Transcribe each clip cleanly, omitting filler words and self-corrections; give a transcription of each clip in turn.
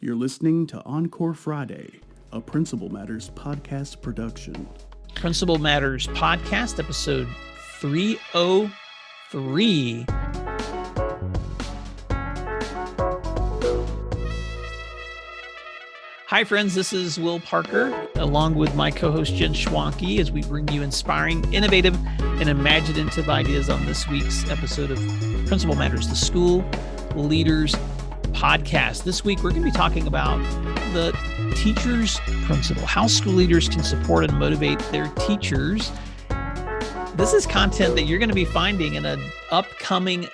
You're listening to Encore Friday, a Principal Matters podcast production. Principal Matters podcast, episode 303. Hi, friends. This is Will Parker, along with my co-host Jen Schwanke, as we bring you inspiring, innovative, and imaginative ideas on this week's episode of Principal Matters, the School Leaders Podcast. This week, we're going to be talking about the teacher's principle, how school leaders can support and motivate their teachers. This is content that you're going to be finding in an upcoming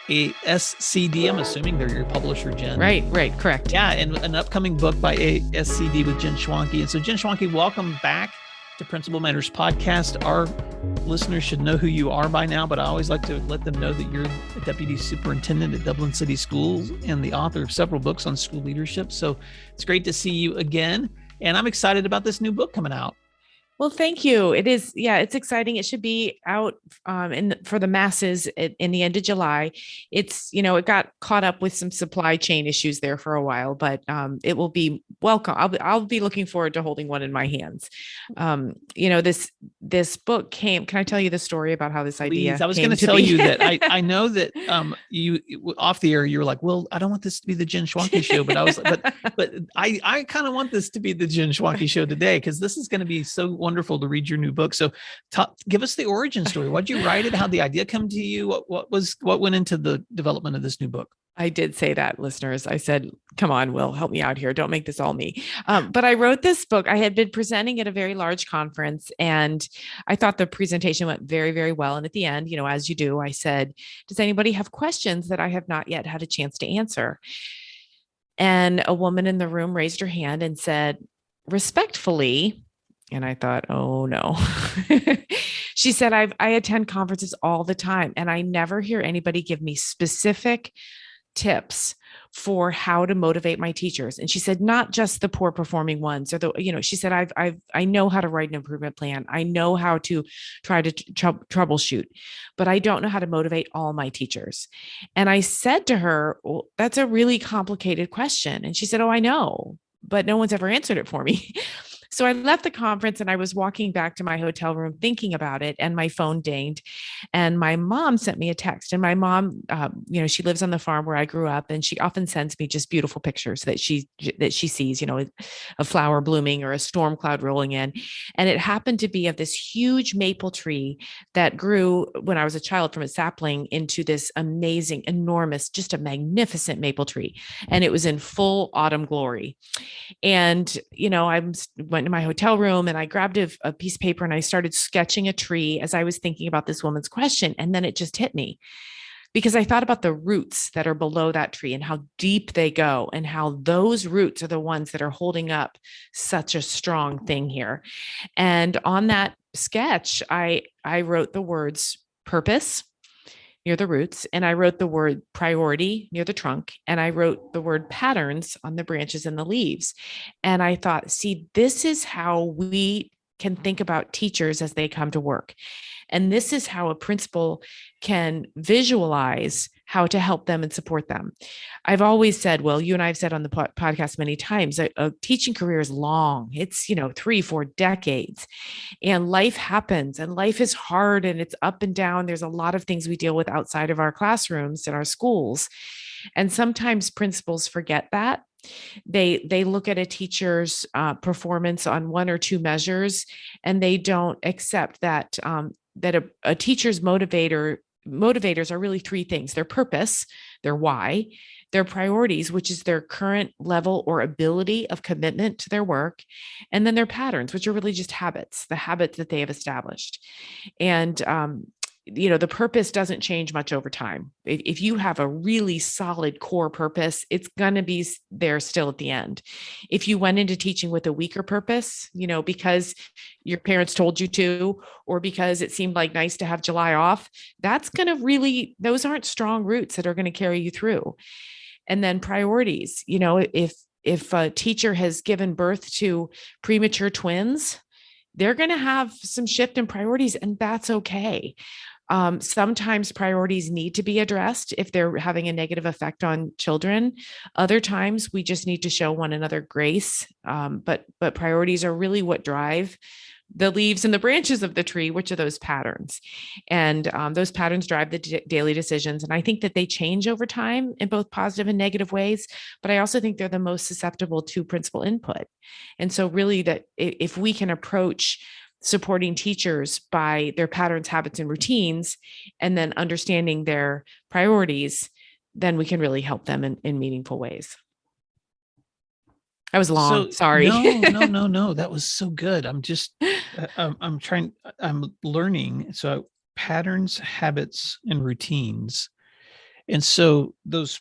ASCD. I'm assuming they're your publisher, Jen. Right, correct. Yeah, and an upcoming book by ASCD with Jen Schwanke. And so, Jen Schwanke, welcome back to Principal Matters Podcast. Our listeners should know who you are by now, but I always like to let them know that you're a deputy superintendent at Dublin City Schools and the author of several books on school leadership. So it's great to see you again. And I'm excited about this new book coming out. Well, thank you. It is. Yeah, it's exciting. It should be out for the masses in the end of July. It's, it got caught up with some supply chain issues there for a while, but it will be welcome. I'll be looking forward to holding one in my hands. This book came. Can I tell you the story about how this idea? Please. I was going to tell you that I know that you off the air, you were like, well, I don't want this to be the Jen Schwanke show, but I was but I kind of want this to be the Jen Schwanke show today, because this is going to be so wonderful to read your new book. So give us the origin story. Why'd you write it? How'd the idea come to you? What went into the development of this new book? I did say that, listeners. I said, come on, Will, help me out here. Don't make this all me. But I wrote this book. I had been presenting at a very large conference, and I thought the presentation went very, very well. And at the end, as you do, I said, does anybody have questions that I have not yet had a chance to answer? And a woman in the room raised her hand and said, respectfully. And I thought, oh no. She said, I attend conferences all the time, and I never hear anybody give me specific tips for how to motivate my teachers. And she said, not just the poor performing ones, or she said, I know how to write an improvement plan. I know how to try to troubleshoot, but I don't know how to motivate all my teachers. And I said to her, well, that's a really complicated question. And she said, oh, I know, but no one's ever answered it for me. So I left the conference and I was walking back to my hotel room thinking about it, and my phone dinged, and my mom sent me a text. And my mom, she lives on the farm where I grew up, and she often sends me just beautiful pictures that she sees, a flower blooming or a storm cloud rolling in. And it happened to be of this huge maple tree that grew when I was a child from a sapling into this amazing, enormous, just a magnificent maple tree. And it was in full autumn glory. And, I went to my hotel room and I grabbed a piece of paper and I started sketching a tree as I was thinking about this woman's question. And then it just hit me, because I thought about the roots that are below that tree and how deep they go, and how those roots are the ones that are holding up such a strong thing here. And on that sketch, I wrote the words purpose near the roots, and I wrote the word priority near the trunk, and I wrote the word patterns on the branches and the leaves. And I thought, see, this is how we can think about teachers as they come to work. And this is how a principal can visualize how to help them and support them. I've always said, well, you and I have said on the podcast many times, a teaching career is long. It's, 3-4 decades, and life happens, and life is hard, and it's up and down. There's a lot of things we deal with outside of our classrooms and our schools. And sometimes principals forget that. They look at a teacher's performance on one or two measures, and they don't accept that that a teacher's motivators are really three things: their purpose, their why, their priorities, which is their current level or ability of commitment to their work, and then their patterns, which are really just habits, the habits that they have established. And the purpose doesn't change much over time. If you have a really solid core purpose, it's going to be there still at the end. If you went into teaching with a weaker purpose, because your parents told you to, or because it seemed like nice to have July off, that's going to those aren't strong roots that are going to carry you through. And then priorities, if a teacher has given birth to premature twins, they're going to have some shift in priorities, and that's okay. Sometimes priorities need to be addressed if they're having a negative effect on children. Other times we just need to show one another grace. But priorities are really what drive the leaves and the branches of the tree, which are those patterns. And those patterns drive the daily decisions. And I think that they change over time in both positive and negative ways. But I also think they're the most susceptible to principal input. And so really that if we can approach supporting teachers by their patterns, habits, and routines, and then understanding their priorities, then we can really help them in meaningful ways. I was long. Sorry. No. That was so good. I'm learning. So patterns, habits, and routines. And so those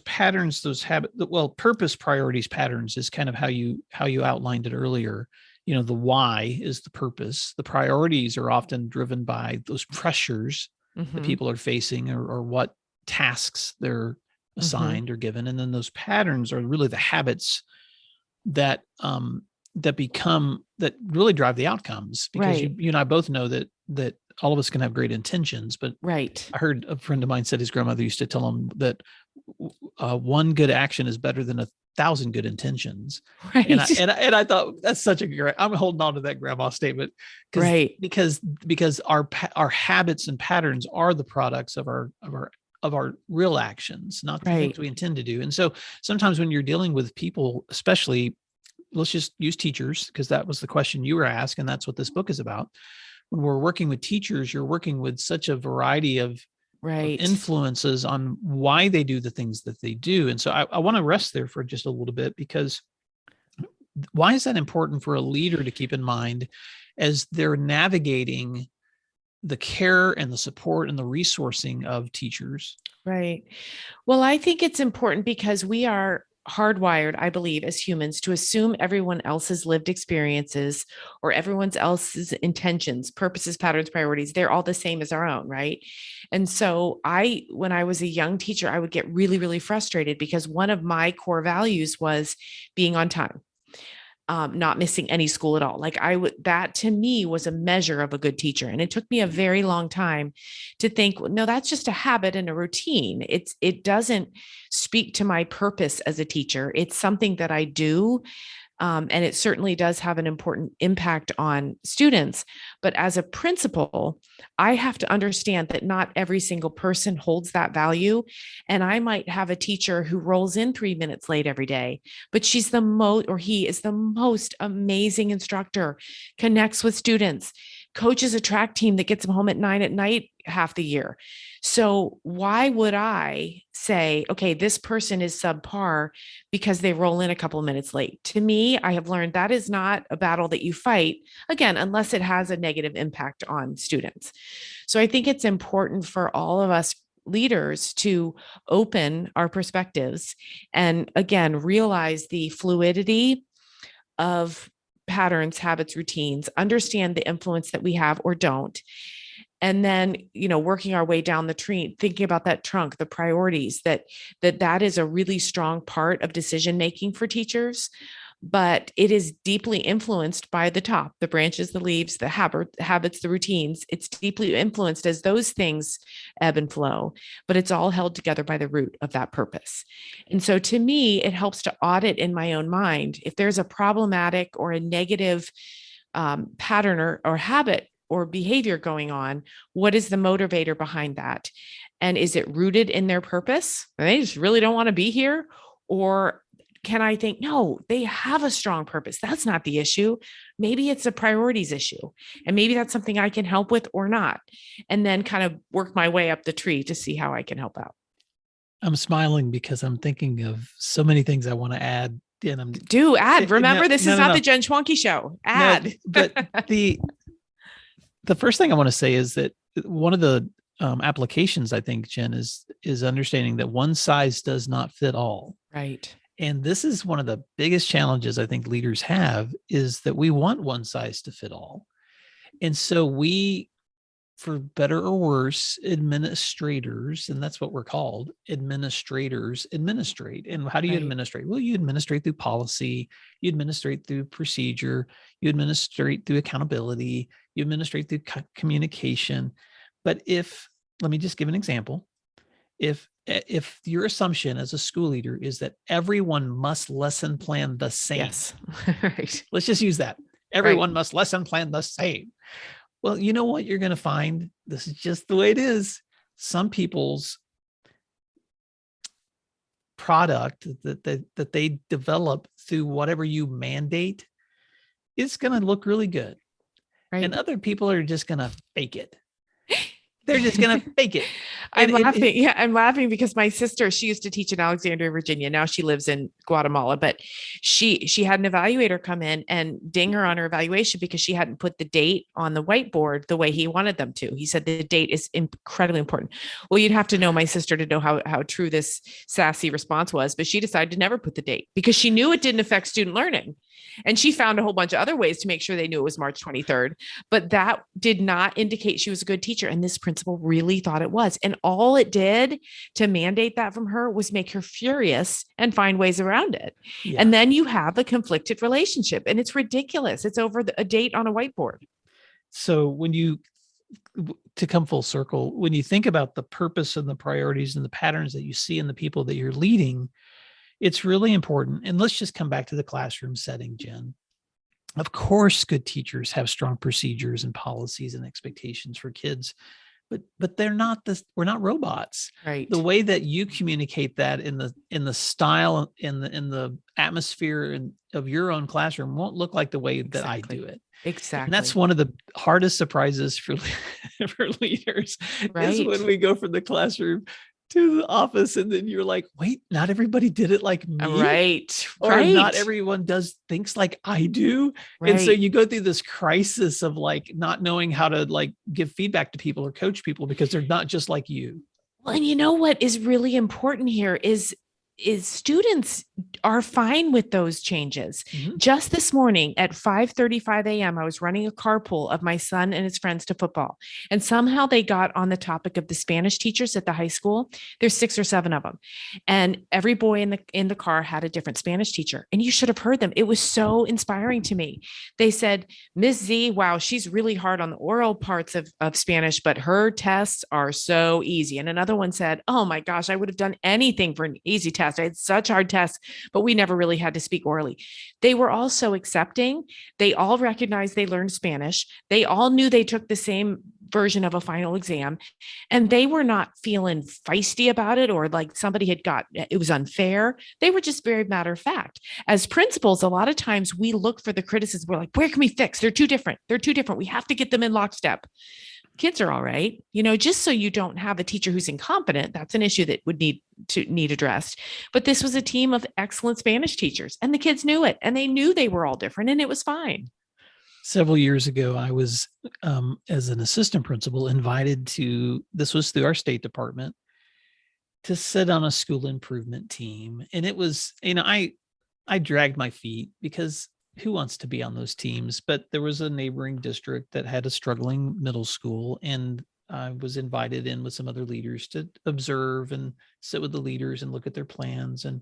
patterns, those habits, purpose, priorities, patterns is kind of how you outlined it earlier. The why is the purpose. The priorities are often driven by those pressures that people are facing or what tasks they're assigned or given. And then those patterns are really the habits that really drive the outcomes, because you and I both know that all of us can have great intentions, but I heard a friend of mine said his grandmother used to tell him that one good action is better than 1,000 good intentions. Right. And I thought that's such a great, I'm holding on to that grandma statement because our habits and patterns are the products of our real actions, not the things we intend to do. And so sometimes when you're dealing with people, especially, let's just use teachers, because that was the question you were asked, and that's what this book is about. When we're working with teachers, you're working with such a variety of influences on why they do the things that they do. And so I want to rest there for just a little bit, because why is that important for a leader to keep in mind as they're navigating the care and the support and the resourcing of teachers? Right. Well, I think it's important because we are hardwired, I believe, as humans to assume everyone else's lived experiences or everyone else's intentions, purposes, patterns, priorities, they're all the same as our own, right? And so when I was a young teacher, I would get really, really frustrated because one of my core values was being on time. Not missing any school at all. That to me was a measure of a good teacher. And it took me a very long time to think, no, that's just a habit and a routine. It doesn't speak to my purpose as a teacher. It's something that I do. And it certainly does have an important impact on students. But as a principal, I have to understand that not every single person holds that value. And I might have a teacher who rolls in 3 minutes late every day, but he is the most amazing instructor, connects with students, coaches a track team that gets them home at 9 p.m. half the year. So why would I say, okay, this person is subpar because they roll in a couple of minutes late? To me, I have learned that is not a battle that you fight, again, unless it has a negative impact on students. So I think it's important for all of us leaders to open our perspectives and, again, realize the fluidity of patterns, habits, routines, understand the influence that we have or don't. And then, working our way down the tree, thinking about that trunk, the priorities, that is a really strong part of decision-making for teachers, but it is deeply influenced by the top, the branches, the leaves, the habits, the routines. It's deeply influenced as those things ebb and flow, but it's all held together by the root of that purpose. And so to me, it helps to audit in my own mind. If there's a problematic or a negative pattern or habit or behavior going on, what is the motivator behind that? And is it rooted in their purpose? They just really don't want to be here? Or can I think, no, they have a strong purpose. That's not the issue. Maybe it's a priorities issue. And maybe that's something I can help with or not. And then kind of work my way up the tree to see how I can help out. I'm smiling because I'm thinking of so many things I want to add. And Remember, this is not the Jen Schwanke show. Add. No, but the first thing I want to say is that one of the applications, I think, Jen, is understanding that one size does not fit all. Right. And this is one of the biggest challenges I think leaders have, is that we want one size to fit all. And so we, for better or worse, administrators, and that's what we're called, administrators, administrate. And how do you administrate? Well, you administrate through policy, you administrate through procedure, you administrate through accountability, you administrate through communication. But let me just give an example. If your assumption as a school leader is that everyone must lesson plan the same. Yes. Right. Let's just use that. Everyone must lesson plan the same. Well, you know what you're going to find? This is just the way it is. Some people's product that they develop through whatever you mandate, it's going to look really good. Right. And other people are just going to fake it. They're just going to fake it. I'm laughing. I'm laughing because my sister, she used to teach in Alexandria, Virginia. Now she lives in Guatemala, but she had an evaluator come in and ding her on her evaluation because she hadn't put the date on the whiteboard the way he wanted them to. He said the date is incredibly important. Well, you'd have to know my sister to know how true this sassy response was, but she decided to never put the date because she knew it didn't affect student learning. And she found a whole bunch of other ways to make sure they knew it was March 23rd, but that did not indicate she was a good teacher. And this principal really thought it was. And all it did to mandate that from her was make her furious and find ways around it. Yeah. And then you have a conflicted relationship and it's ridiculous. It's over a date on a whiteboard. So to come full circle, when you think about the purpose and the priorities and the patterns that you see in the people that you're leading, it's really important. And let's just come back to the classroom setting, Jen. Of course, good teachers have strong procedures and policies and expectations for kids, but they're not we're not robots. Right. The way that you communicate that in the style, in the atmosphere of your own classroom won't look like the way that Exactly. I do it. Exactly. And that's one of the hardest surprises for leaders, right. is when we go from the classroom to the office and then you're like, wait, not everybody did it like me. Right. Or right. not everyone does things like I do. Right. And so you go through this crisis of like not knowing how to like give feedback to people or coach people because they're not just like you. Well, and you know what is really important here is students are fine with those changes. Mm-hmm. Just this morning at 5:35 a.m., I was running a carpool of my son and his friends to football. And somehow they got on the topic of the Spanish teachers at the high school. There's 6 or 7 of them. And every boy in the car had a different Spanish teacher. And you should have heard them. It was so inspiring to me. They said, Miss Z, wow, she's really hard on the oral parts of Spanish, but her tests are so easy. And another one said, oh my gosh, I would have done anything for an easy test. I had such hard tests, but we never really had to speak orally. They were all so accepting. They all recognized they learned Spanish. They all knew they took the same version of a final exam, and they were not feeling feisty about it or like somebody it was unfair. They were just very matter of fact. As principals, a lot of times we look for the criticism. We're like, where can we fix? They're too different. They're too different. We have to get them in lockstep. Kids are all right. Just so you don't have a teacher who's incompetent, that's an issue that would need addressed. But this was a team of excellent Spanish teachers and the kids knew it and they knew they were all different and it was fine. Several years ago, I was, as an assistant principal, invited this was through our state department, to sit on a school improvement team. And it was, I dragged my feet because who wants to be on those teams? But there was a neighboring district that had a struggling middle school, and I was invited in with some other leaders to observe and sit with the leaders and look at their plans. And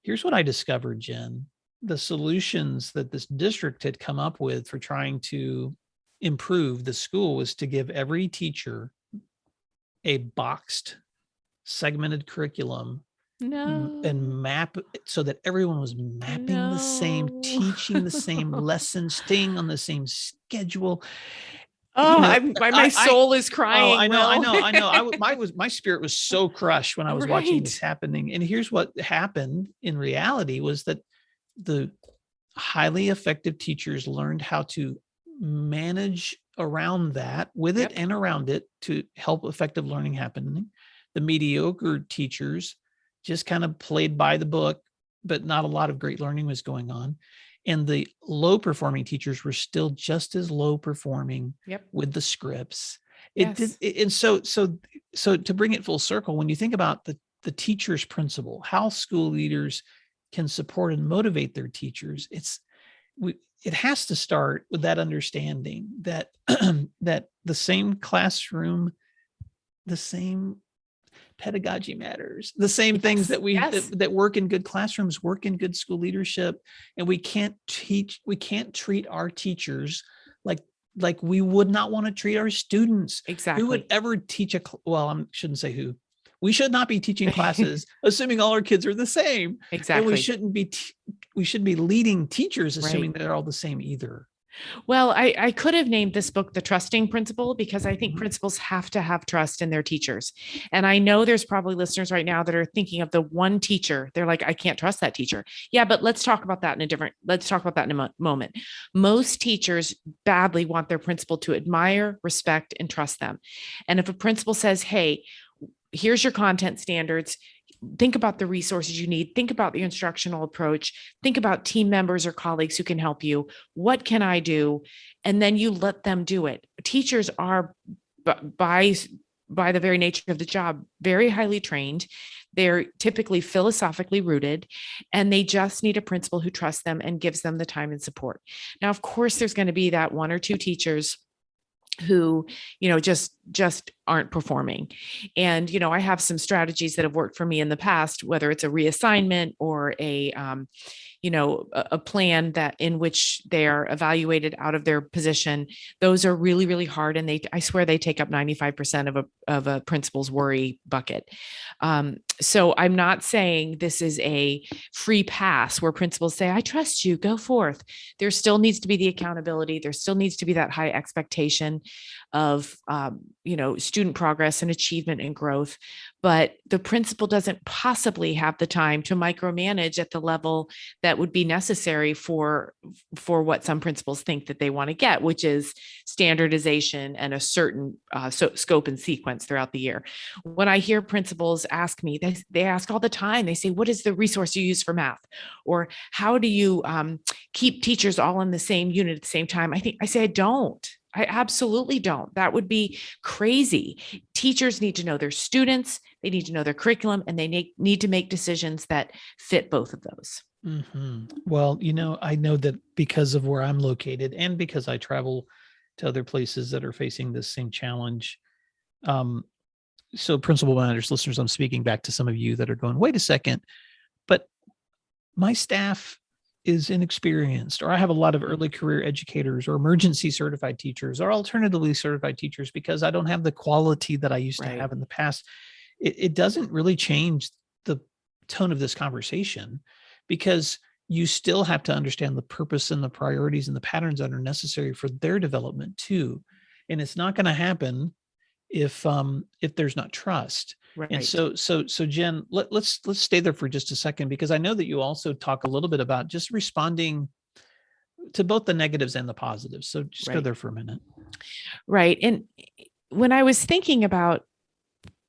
here's what I discovered, Jen. The solutions that this district had come up with for trying to improve the school was to give every teacher a boxed, segmented curriculum. No. And map so that everyone was mapping the same, teaching the same lessons, staying on the same schedule. Oh, my soul is crying. Oh, I know. My spirit was so crushed when I was watching this happening. And here's what happened in reality was that the highly effective teachers learned how to manage around that, with it and around it, to help effective learning happening. The mediocre teachers just kind of played by the book, but not a lot of great learning was going on. And the low performing teachers were still just as low performing with the scripts. And so to bring it full circle, when you think about the teacher's principle, how school leaders can support and motivate their teachers, it has to start with that understanding that that the same classroom, the same pedagogy matters. The same things that that work in good classrooms work in good school leadership. And we can't treat our teachers like like we would not want to treat our students. Exactly. Who would ever teach I shouldn't say who. We should not be teaching classes assuming all our kids are the same. Exactly. And we shouldn't be leading teachers assuming Right. they're all the same either. Well, I could have named this book The Trusting Principal, because I think Mhm. principals have to have trust in their teachers. And I know there's probably listeners right now that are thinking of the one teacher. They're like, I can't trust that teacher. Yeah, but let's talk about that in a moment. Most teachers badly want their principal to admire, respect, and trust them. And if a principal says, hey, here's your content standards, think about the resources you need, think about the instructional approach, think about team members or colleagues who can help you, what can I do? And then you let them do it. Teachers are, by the very nature of the job, very highly trained. They're typically philosophically rooted, and they just need a principal who trusts them and gives them the time and support. Now, of course, there's going to be that one or two teachers who, just aren't performing. And, I have some strategies that have worked for me in the past, whether it's a reassignment or a plan that in which they are evaluated out of their position. Those are really, really hard. And I swear they take up 95% of a principal's worry bucket. So I'm not saying this is a free pass where principals say, I trust you, go forth. There still needs to be the accountability. There still needs to be that high expectation of, student progress and achievement and growth. But the principal doesn't possibly have the time to micromanage at the level that would be necessary for what some principals think that they want to get, which is standardization and a certain scope and sequence throughout the year. When I hear principals ask me, they ask all the time, they say, what is the resource you use for math? Or how do you keep teachers all in the same unit at the same time? I say, I don't. I absolutely don't. That would be crazy. Teachers need to know their students, they need to know their curriculum, and they need to make decisions that fit both of those. Mm-hmm. Well, I know that because of where I'm located and because I travel to other places that are facing this same challenge. So Principal Matters listeners, I'm speaking back to some of you that are going, wait a second, but my staff is inexperienced, or I have a lot of early career educators or emergency certified teachers or alternatively certified teachers because I don't have the quality that I used to have in the past. It doesn't really change the tone of this conversation, because you still have to understand the purpose and the priorities and the patterns that are necessary for their development too. And it's not going to happen if there's not trust. Right. And so Jen, let's stay there for just a second, because I know that you also talk a little bit about just responding to both the negatives and the positives. So just go there for a minute. Right. And when I was thinking about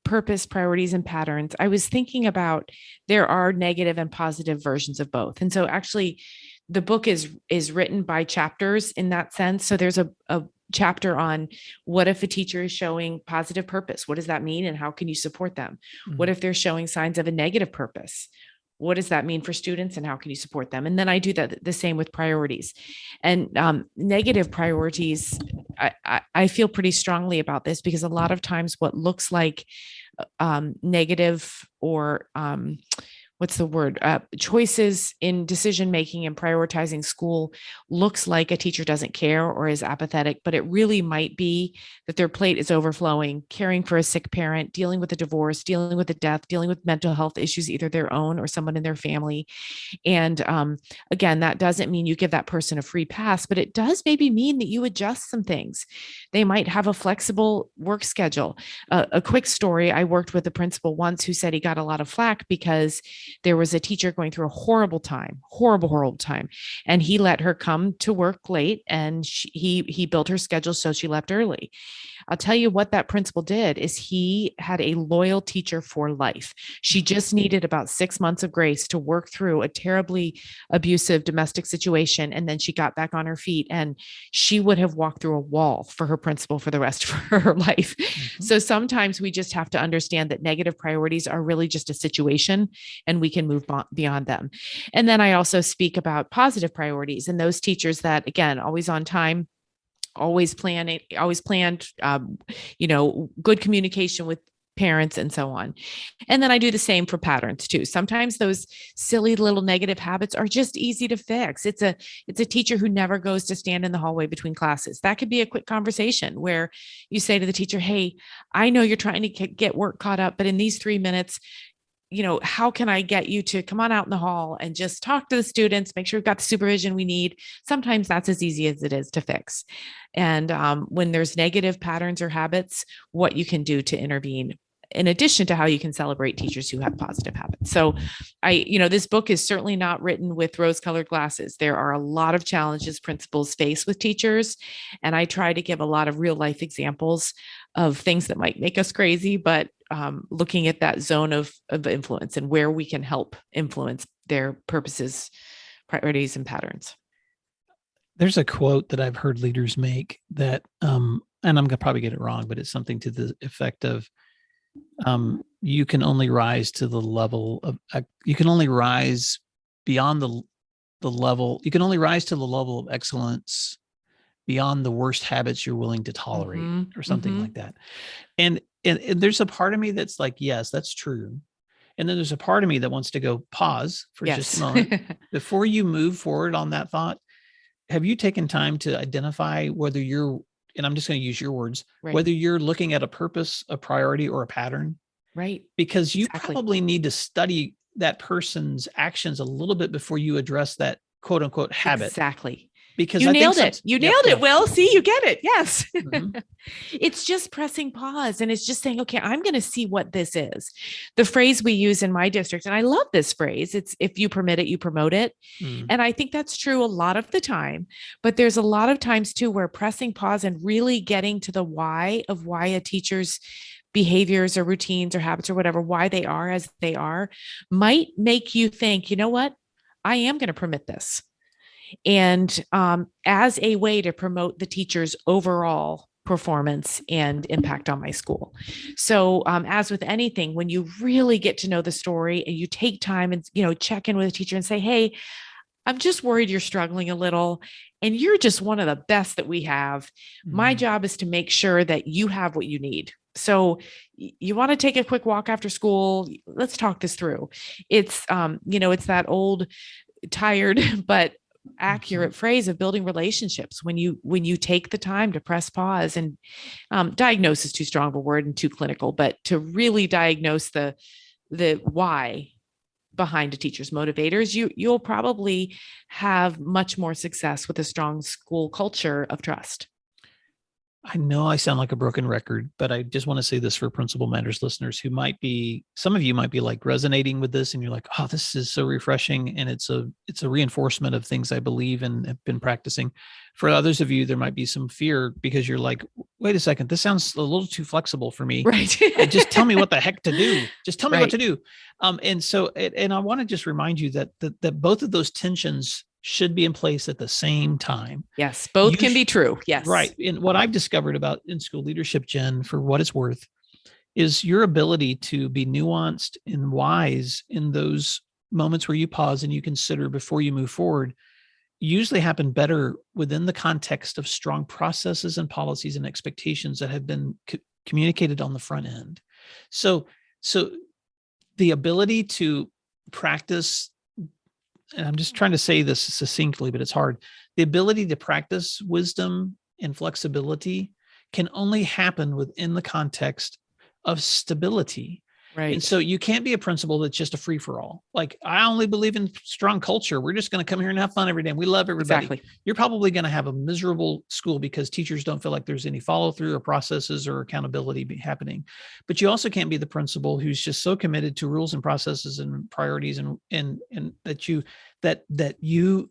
purpose, priorities, and patterns, I was thinking about there are negative and positive versions of both. And so actually the book is written by chapters in that sense. So there's a chapter on what if a teacher is showing positive purpose? What does that mean? And how can you support them? Mm-hmm. What if they're showing signs of a negative purpose? What does that mean for students, and how can you support them? And then I do that the same with priorities. And negative priorities, I feel pretty strongly about this, because a lot of times what looks like negative or choices in decision-making and prioritizing school looks like a teacher doesn't care or is apathetic, but it really might be that their plate is overflowing, caring for a sick parent, dealing with a divorce, dealing with a death, dealing with mental health issues, either their own or someone in their family. And again, that doesn't mean you give that person a free pass, but it does maybe mean that you adjust some things. They might have a flexible work schedule. A quick story, I worked with a principal once who said he got a lot of flack because there was a teacher going through a horrible time, and he let her come to work late, and he built her schedule so she left early. I'll tell you what that principal did is he had a loyal teacher for life. She just needed about 6 months of grace to work through a terribly abusive domestic situation, and then she got back on her feet, and she would have walked through a wall for her principal for the rest of her life. Mm-hmm. So sometimes we just have to understand that negative priorities are really just a situation, and we can move beyond them. And then I also speak about positive priorities, and those teachers that, again, always on time, always planned, good communication with parents, and so on. And then I do the same for patterns too. Sometimes those silly little negative habits are just easy to fix. It's a teacher who never goes to stand in the hallway between classes. That could be a quick conversation where you say to the teacher, hey, I know you're trying to get work caught up, but in these 3 minutes, how can I get you to come on out in the hall and just talk to the students, make sure we've got the supervision we need? Sometimes that's as easy as it is to fix. And when there's negative patterns or habits, what you can do to intervene, in addition to how you can celebrate teachers who have positive habits. So this book is certainly not written with rose-colored glasses. There are a lot of challenges principals face with teachers. And I try to give a lot of real life examples of things that might make us crazy, but looking at that zone of influence and where we can help influence their purposes, priorities, and patterns. There's a quote that I've heard leaders make that, and I'm going to probably get it wrong, but it's something to the effect of, you can only rise to the level of, you can only rise beyond the level, you can only rise to the level of excellence beyond the worst habits you're willing to tolerate, or something like that. And there's a part of me that's like, yes, that's true. And then there's a part of me that wants to go pause for just a moment. Before you move forward on that thought, have you taken time to identify whether you're, and I'm just going to use your words, whether you're looking at a purpose, a priority, or a pattern? Right. Because you probably need to study that person's actions a little bit before you address that quote unquote habit. Exactly. Because you nailed it. You nailed it. Will, see, you get it. Yes. It's just pressing pause. And it's just saying, okay, I'm going to see what this is. The phrase we use in my district, and I love this phrase, it's if you permit it, you promote it. And I think that's true a lot of the time, but there's a lot of times too, where pressing pause and really getting to the why of why a teacher's behaviors or routines or habits or whatever, why they are as they are, might make you think, you know what, I am going to permit this. And as a way to promote the teacher's overall performance and impact on my school. So as with anything, when you really get to know the story and you take time and, check in with a teacher and say, hey, I'm just worried you're struggling a little and you're just one of the best that we have. My job is to make sure that you have what you need. So you want to take a quick walk after school. Let's talk this through. It's, it's that old, tired, but accurate phrase of building relationships when you take the time to press pause and diagnose is too strong of a word and too clinical, but to really diagnose the why behind a teacher's motivators, you'll probably have much more success with a strong school culture of trust. I know I sound like a broken record, but I just want to say this for Principal Matters listeners who some of you might be like resonating with this and you're like, oh, this is so refreshing. And it's a reinforcement of things I believe and have been practicing. For others of you, there might be some fear because you're like, wait a second, this sounds a little too flexible for me. Right. Just tell me what the heck to do. Just tell me what to do. And I want to just remind you that both of those tensions should be in place at the same time. Yes, both can be true. Yes. Right. And what I've discovered about in-school leadership, Jen, for what it's worth, is your ability to be nuanced and wise in those moments where you pause and you consider before you move forward usually happen better within the context of strong processes and policies and expectations that have been communicated on the front end. So the ability to practice, and I'm just trying to say this succinctly, but it's hard. The ability to practice wisdom and flexibility can only happen within the context of stability. Right. And so you can't be a principal that's just a free for all. Like, I only believe in strong culture. We're just going to come here and have fun every day. And we love everybody. Exactly. You're probably going to have a miserable school because teachers don't feel like there's any follow through or processes or accountability happening. But you also can't be the principal who's just so committed to rules and processes and priorities and that you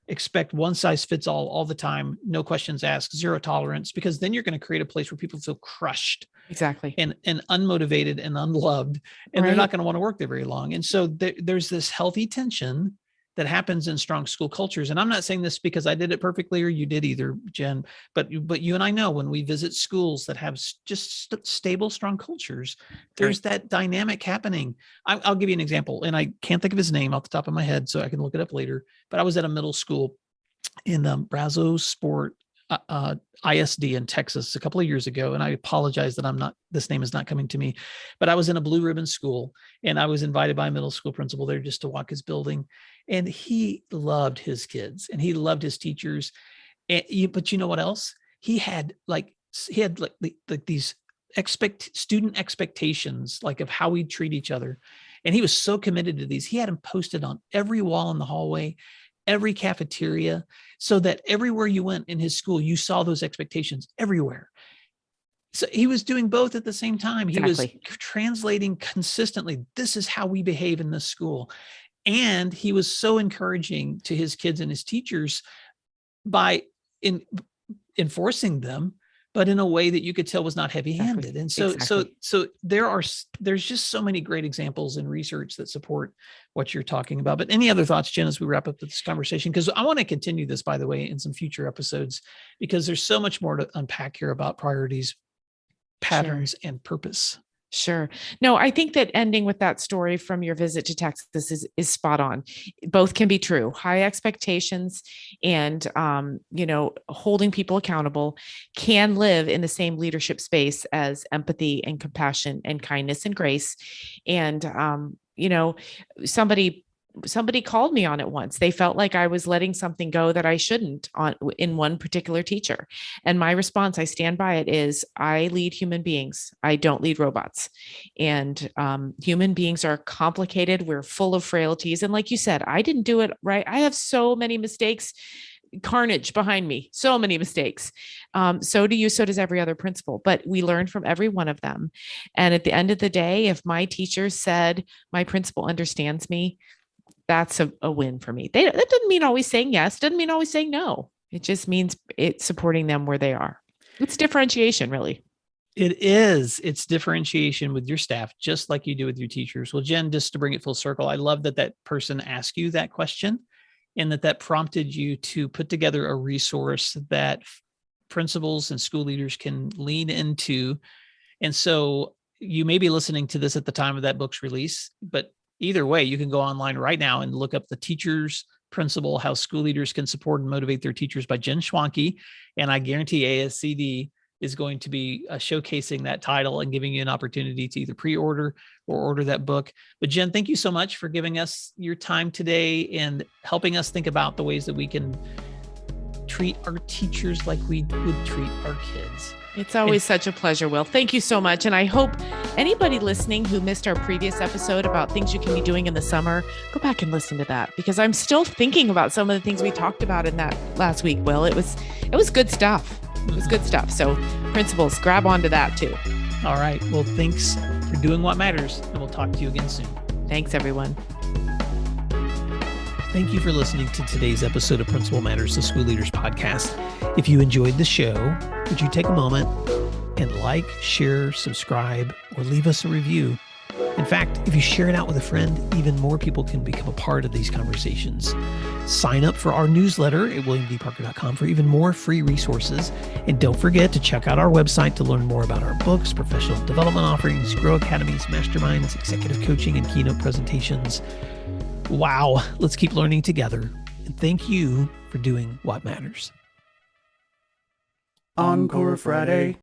expect one size fits all the time, no questions asked, zero tolerance, because then you're going to create a place where people feel crushed. Exactly. And unmotivated and unloved, and they're not going to want to work there very long. And so there's this healthy tension that happens in strong school cultures. And I'm not saying this because I did it perfectly or you did either, Jen, but you and I know when we visit schools that have just stable, strong cultures, there's that dynamic happening. I'll give you an example, and I can't think of his name off the top of my head, so I can look it up later. But I was at a middle school in Brazosport, ISD in Texas a couple of years ago. And I apologize that this name is not coming to me, but I was in a blue ribbon school and I was invited by a middle school principal there just to walk his building. And he loved his kids and he loved his teachers. But you know what else? He had these student expectations, like of how we treat each other. And he was so committed to these. He had them posted on every wall in the hallway, every cafeteria, so that everywhere you went in his school, you saw those expectations everywhere. So he was doing both at the same time. He was translating consistently, this is how we behave in this school. And he was so encouraging to his kids and his teachers by enforcing them, but in a way that you could tell was not heavy-handed. And so there's just so many great examples in research that support what you're talking about. But any other thoughts, Jen, as we wrap up this conversation? Because I want to continue this, by the way, in some future episodes, because there's so much more to unpack here about priorities, patterns, and purpose. Sure. No, I think that ending with that story from your visit to Texas is spot on. Both can be true. High expectations and, holding people accountable can live in the same leadership space as empathy and compassion and kindness and grace. And, somebody called me on it once. They felt like I was letting something go that I shouldn't in one particular teacher. And my response, I stand by it, is I lead human beings. I don't lead robots. And human beings are complicated. We're full of frailties. And like you said, I didn't do it right. I have so many mistakes, carnage behind me, so many mistakes. So do you, so does every other principal, but we learn from every one of them. And at the end of the day, if my teacher said my principal understands me, that's a win for me. That doesn't mean always saying yes. Doesn't mean always saying no. It just means it's supporting them where they are. It's differentiation, really. It is. It's differentiation with your staff, just like you do with your teachers. Well, Jen, just to bring it full circle, I love that person asked you that question and that prompted you to put together a resource that principals and school leaders can lean into. And so you may be listening to this at the time of that book's release, but either way, you can go online right now and look up The Teacher's Principle, How School Leaders Can Support and Motivate Their Teachers by Jen Schwanke. And I guarantee ASCD is going to be showcasing that title and giving you an opportunity to either pre-order or order that book. But Jen, thank you so much for giving us your time today and helping us think about the ways that we can treat our teachers like we would treat our kids. It's always such a pleasure, Will. Thank you so much. And I hope anybody listening who missed our previous episode about things you can be doing in the summer, go back and listen to that, because I'm still thinking about some of the things we talked about in that last week, Will. It was good stuff. It was good stuff. So principals, grab onto that too. All right. Well, thanks for doing what matters, and we'll talk to you again soon. Thanks, everyone. Thank you for listening to today's episode of Principal Matters, the School Leaders Podcast. If you enjoyed the show, would you take a moment and like, share, subscribe, or leave us a review? In fact, if you share it out with a friend, even more people can become a part of these conversations. Sign up for our newsletter at williamdparker.com for even more free resources. And don't forget to check out our website to learn more about our books, professional development offerings, Grow Academies, masterminds, executive coaching, and keynote presentations. Wow, let's keep learning together. And thank you for doing what matters. Encore Friday.